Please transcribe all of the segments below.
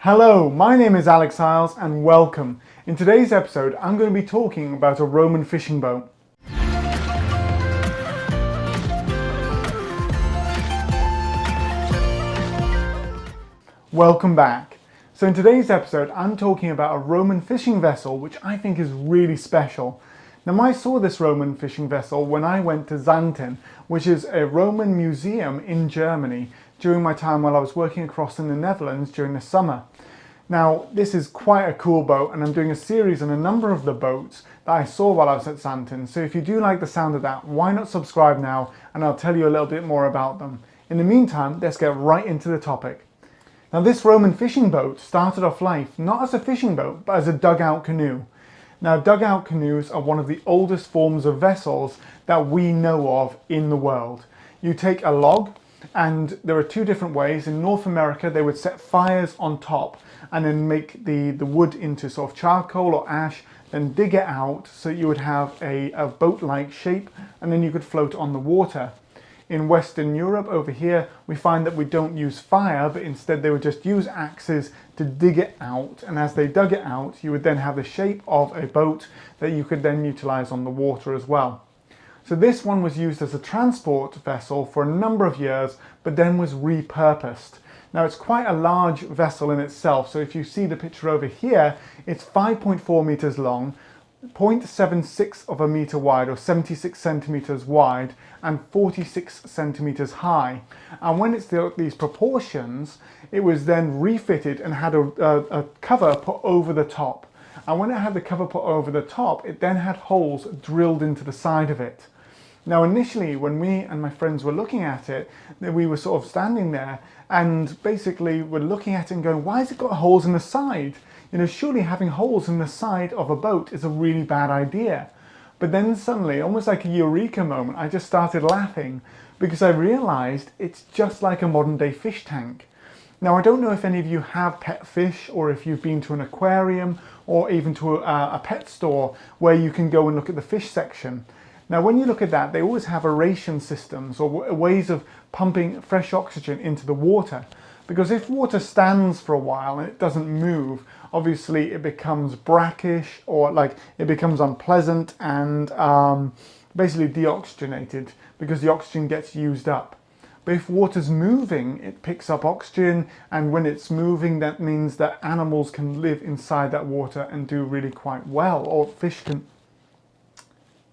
Hello, my name is Alex Isles and welcome. In today's episode, I'm going to be talking about a Roman fishing boat. Welcome back. So in today's episode, I'm talking about a Roman fishing vessel, which I think is really special. Now, I saw this Roman fishing vessel when I went to Xanten, which is a Roman museum in Germany, during my time while I was working across in the Netherlands during the summer. Now, this is quite a cool boat, and I'm doing a series on a number of the boats that I saw while I was at Xanten. So if you do like the sound of that, why not subscribe now, and I'll tell you a little bit more about them. In the meantime, let's get right into the topic. Now, this Roman fishing boat started off life not as a fishing boat, but as a dugout canoe. Now, dugout canoes are one of the oldest forms of vessels that we know of in the world. You take a log, and there are two different ways. In North America, they would set fires on top and then make the wood into sort of charcoal or ash, then dig it out so you would have a boat-like shape, and then you could float on the water. In Western Europe over here, we find that we don't use fire, but instead they would just use axes to dig it out. And as they dug it out, you would then have the shape of a boat that you could then utilize on the water as well. So this one was used as a transport vessel for a number of years, but then was repurposed. Now, it's quite a large vessel in itself. So if you see the picture over here, it's 5.4 meters long, 0.76 of a meter wide, or 76 centimeters wide, and 46 centimeters high. And when it's these proportions, it was then refitted and had a cover put over the top. And when it had the cover put over the top, it then had holes drilled into the side of it. Now, initially, when me and my friends were looking at it, we were sort of standing there and basically were looking at it and going, why has it got holes in the side? You know, surely having holes in the side of a boat is a really bad idea. But then suddenly, almost like a eureka moment, I just started laughing because I realized it's just like a modern day fish tank. Now, I don't know if any of you have pet fish, or if you've been to an aquarium or even to a pet store where you can go and look at the fish section. Now, when you look at that, they always have aeration systems or ways of pumping fresh oxygen into the water. Because if water stands for a while and it doesn't move, obviously it becomes brackish, or like it becomes unpleasant and basically deoxygenated because the oxygen gets used up. But if water's moving, it picks up oxygen, and when it's moving, that means that animals can live inside that water and do really quite well, or fish can.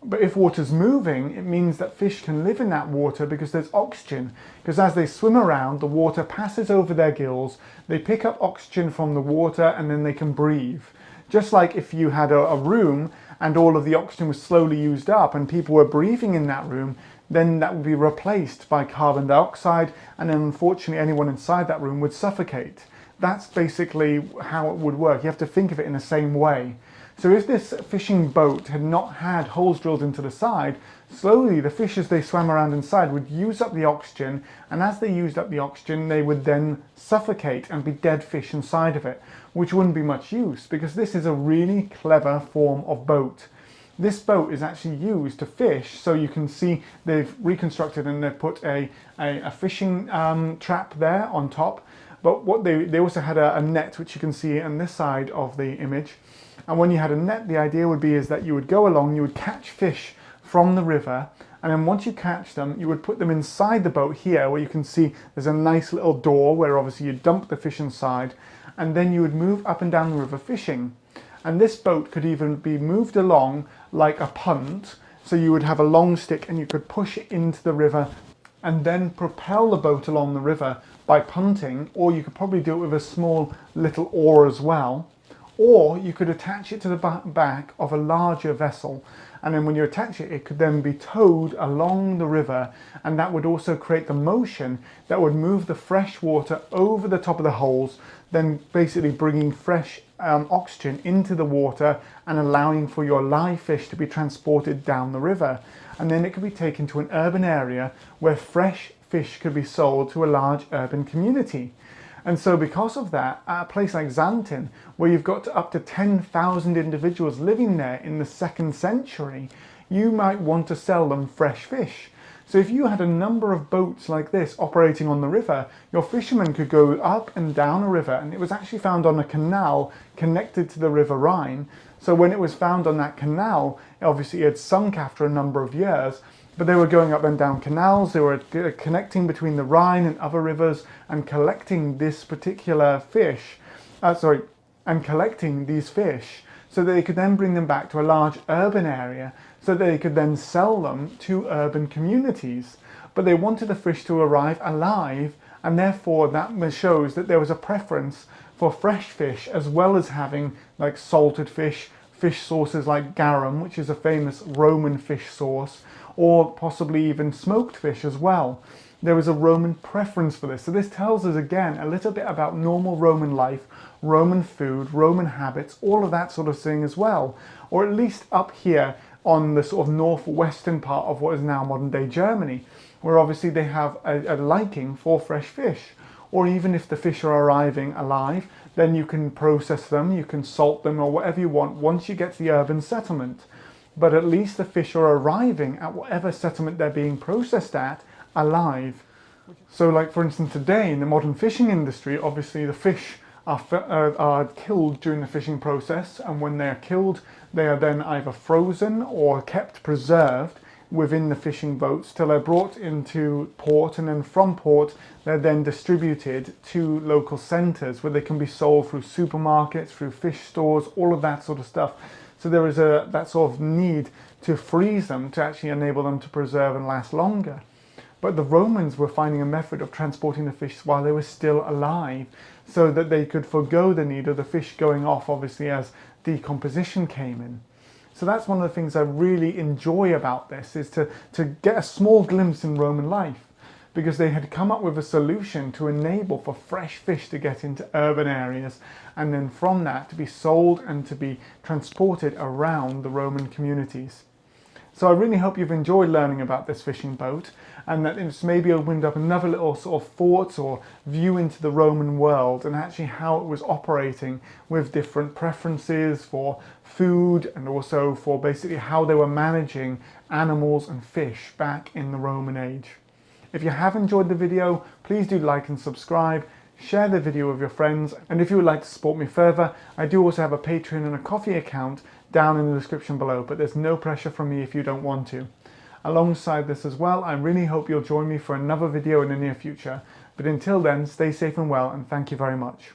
But if water's moving, it means that fish can live in that water because there's oxygen. Because as they swim around, the water passes over their gills, they pick up oxygen from the water, and then they can breathe. Just like if you had a room and all of the oxygen was slowly used up and people were breathing in that room, then that would be replaced by carbon dioxide, and then unfortunately anyone inside that room would suffocate. That's basically how it would work. You have to think of it in the same way. So if this fishing boat had not had holes drilled into the side, slowly the fish as they swam around inside would use up the oxygen, and as they used up the oxygen, they would then suffocate and be dead fish inside of it, which wouldn't be much use, because this is a really clever form of boat. This boat is actually used to fish, so you can see they've reconstructed and they've put a fishing trap there on top, but what they also had a net, which you can see on this side of the image. And when you had a net, the idea would be is that you would go along, you would catch fish from the river, and then once you catch them, you would put them inside the boat here, where you can see there's a nice little door where obviously you dump the fish inside, and then you would move up and down the river fishing. And this boat could even be moved along like a punt, so you would have a long stick and you could push it into the river and then propel the boat along the river by punting, or you could probably do it with a small little oar as well. Or you could attach it to the back of a larger vessel, and then when you attach it, it could then be towed along the river, and that would also create the motion that would move the fresh water over the top of the holes, then basically bringing fresh oxygen into the water and allowing for your live fish to be transported down the river. And then it could be taken to an urban area where fresh fish could be sold to a large urban community. And so because of that, at a place like Xanten, where you've got up to 10,000 individuals living there in the 2nd century, you might want to sell them fresh fish. So if you had a number of boats like this operating on the river, your fishermen could go up and down a river, and it was actually found on a canal connected to the River Rhine. So when it was found on that canal, obviously it had sunk after a number of years, but they were going up and down canals, they were connecting between the Rhine and other rivers and collecting this particular fish, and collecting these fish so that they could then bring them back to a large urban area so that they could then sell them to urban communities. But they wanted the fish to arrive alive, and therefore that shows that there was a preference for fresh fish as well as having like salted fish, fish sauces like garum, which is a famous Roman fish sauce, or possibly even smoked fish as well. There was a Roman preference for this. So this tells us again a little bit about normal Roman life, Roman food, Roman habits, all of that sort of thing as well. Or at least up here on the sort of northwestern part of what is now modern day Germany, where obviously they have a liking for fresh fish. Or even if the fish are arriving alive, then you can process them, you can salt them or whatever you want once you get to the urban settlement. But at least the fish are arriving at whatever settlement they're being processed at alive. So like for instance today in the modern fishing industry, obviously the fish are killed during the fishing process, and when they are killed they are then either frozen or kept preserved within the fishing boats till they're brought into port, and then from port they're then distributed to local centres where they can be sold through supermarkets, through fish stores, all of that sort of stuff. So there is that sort of need to freeze them to actually enable them to preserve and last longer. But the Romans were finding a method of transporting the fish while they were still alive so that they could forgo the need of the fish going off, obviously, as decomposition came in. So that's one of the things I really enjoy about this, is to get a small glimpse in Roman life, because they had come up with a solution to enable for fresh fish to get into urban areas, and then from that to be sold and to be transported around the Roman communities. So I really hope you've enjoyed learning about this fishing boat, and that it's maybe opened up another little sort of thoughts or view into the Roman world and actually how it was operating with different preferences for food and also for basically how they were managing animals and fish back in the Roman age. If you have enjoyed the video, please do like and subscribe, share the video with your friends, and if you would like to support me further, I do also have a Patreon and a Ko-fi account down in the description below, but there's no pressure from me if you don't want to. Alongside this as well, I really hope you'll join me for another video in the near future, but until then, stay safe and well, and thank you very much.